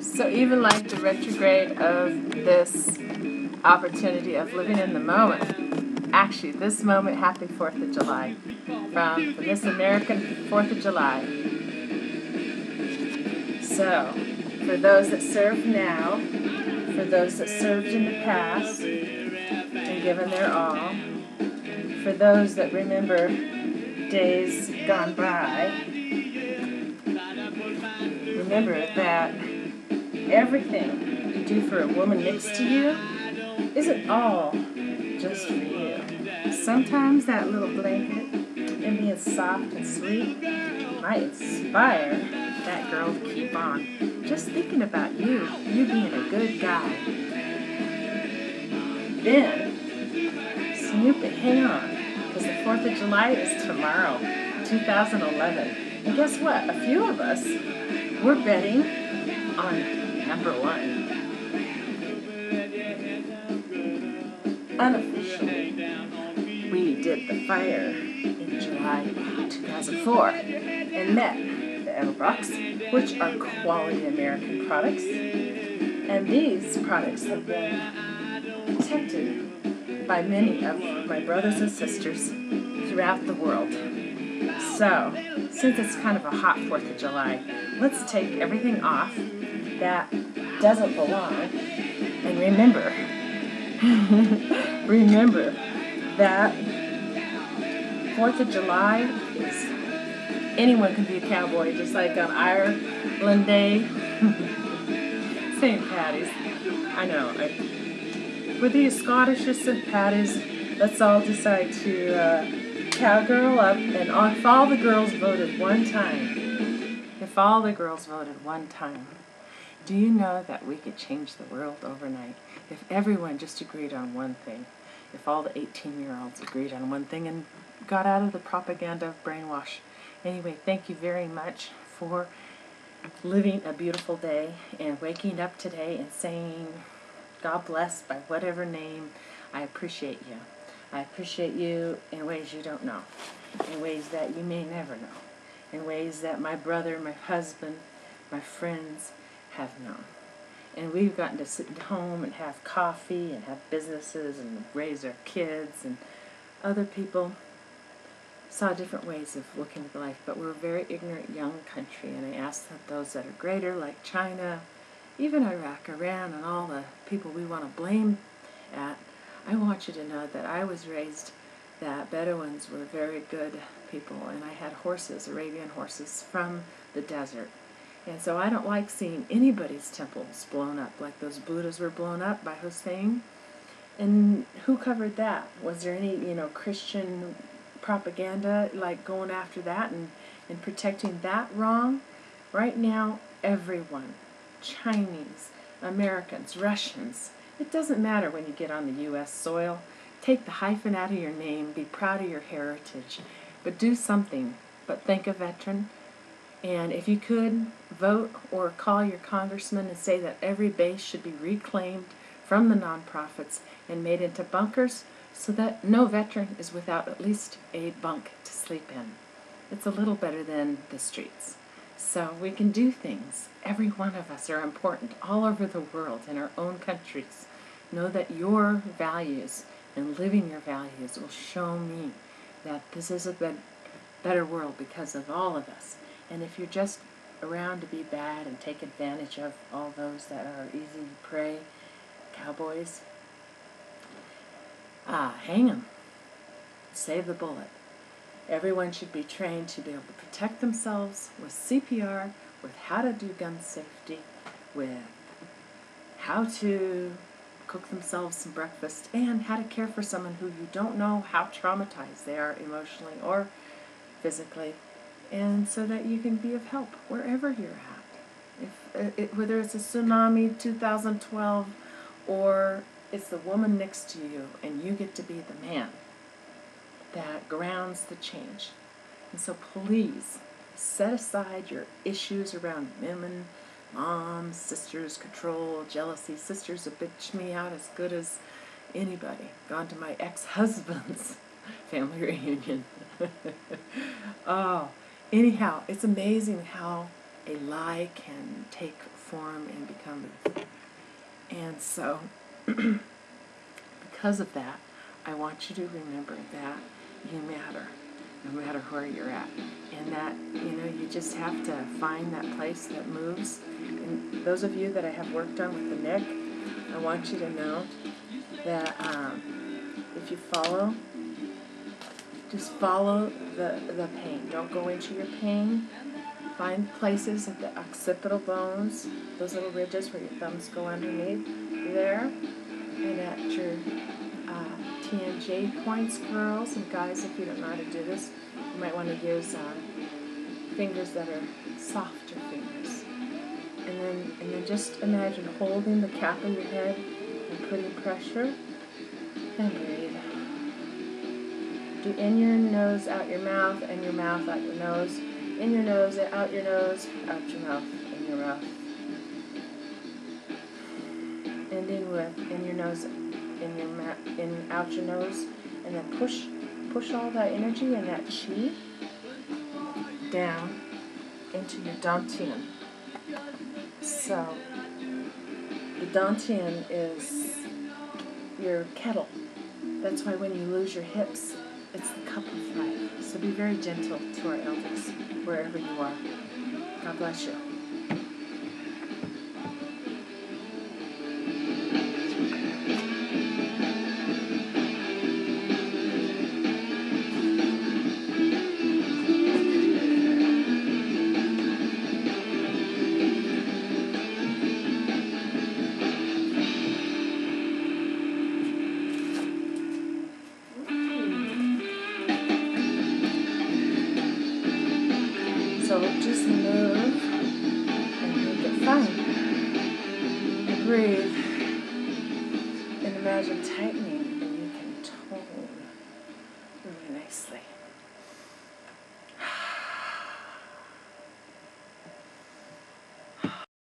So even like the retrograde of this opportunity of living in the moment, actually this moment, happy 4th of July, from this American 4th of July. So, for those that serve now, for those that served in the past and given their all, for those that remember days gone by, remember that everything you do for a woman next to you isn't all just for you. Sometimes that little blanket and being soft and sweet might inspire that girl to keep on. Just thinking about you being a good guy. Then, snoop it, hang on, because the 4th of July is tomorrow, 2011. And guess what? A few of us, we're betting on number one. Unofficially, we did the fire in July 2004 and met the Edelbrocks, which are quality American products. And these products have been protected by many of my brothers and sisters throughout the world. So, since it's kind of a hot 4th of July, let's take everything off that doesn't belong and remember that 4th of July is, anyone can be a cowboy, just like on Ireland Day, St. Patty's. I know, whether you're Scottish or St. Patty's, let's all decide to cowgirl up, and if all the girls voted one time, do you know that we could change the world overnight if everyone just agreed on one thing? If all the 18-year-olds agreed on one thing and got out of the propaganda of brainwash. Anyway, thank you very much for living a beautiful day and waking up today and saying God bless by whatever name. I appreciate you. I appreciate you in ways you don't know, in ways that you may never know, in ways that my brother, my husband, my friends have known. And we've gotten to sit at home and have coffee and have businesses and raise our kids, and other people saw different ways of looking at life, but we're a very ignorant young country, and I ask that those that are greater, like China, even Iraq, Iran, and all the people we want to blame at, I want you to know that I was raised that Bedouins were very good people, and I had horses, Arabian horses, from the desert. And so I don't like seeing anybody's temples blown up, like those Buddhas were blown up by Hussein. And who covered that? Was there any, Christian propaganda, like going after that and protecting that wrong? Right now, everyone, Chinese, Americans, Russians, it doesn't matter when you get on the U.S. soil. Take the hyphen out of your name, be proud of your heritage, but do something. But thank a veteran. And if you could, vote or call your congressman and say that every base should be reclaimed from the nonprofits and made into bunkers so that no veteran is without at least a bunk to sleep in. It's a little better than the streets. So we can do things. Every one of us are important all over the world, in our own countries. Know that your values and living your values will show me that this is a better world because of all of us. And if you're just around to be bad and take advantage of all those that are easy prey, cowboys, hang them. Save the bullet. Everyone should be trained to be able to protect themselves with CPR, with how to do gun safety, with how to cook themselves some breakfast, and how to care for someone who you don't know how traumatized they are emotionally or physically, and so that you can be of help wherever you're at. Whether it's a tsunami 2012 or it's the woman next to you and you get to be the man that grounds the change. And so please set aside your issues around women, moms, sisters, control, jealousy. Sisters have bitched me out as good as anybody. Gone to my ex-husband's family reunion. Oh, anyhow, it's amazing how a lie can take form and become. And so, because of that, I want you to remember that you matter, no matter where you're at. And that, you just have to find that place that moves. And those of you that I have worked on with the neck, I want you to know that if you just follow the pain. Don't go into your pain. Find places at the occipital bones, those little ridges where your thumbs go underneath there, and at your TNJ points, girls and guys. If you don't know how to do this, you might want to use fingers that are softer fingers. And then just imagine holding the cap of your head and putting pressure, and breathe. Do in your nose, out your mouth, and your mouth, out your nose. In your nose, out your nose, out your mouth, in your mouth. Ending with in your nose, in your out your nose, and then push all that energy and that chi down into your dantian. So the dantian is your kettle. That's why when you lose your hips, it's the cup of life. So be very gentle to our elders, wherever you are. God bless you. So just move and make it fun. And breathe and imagine tightening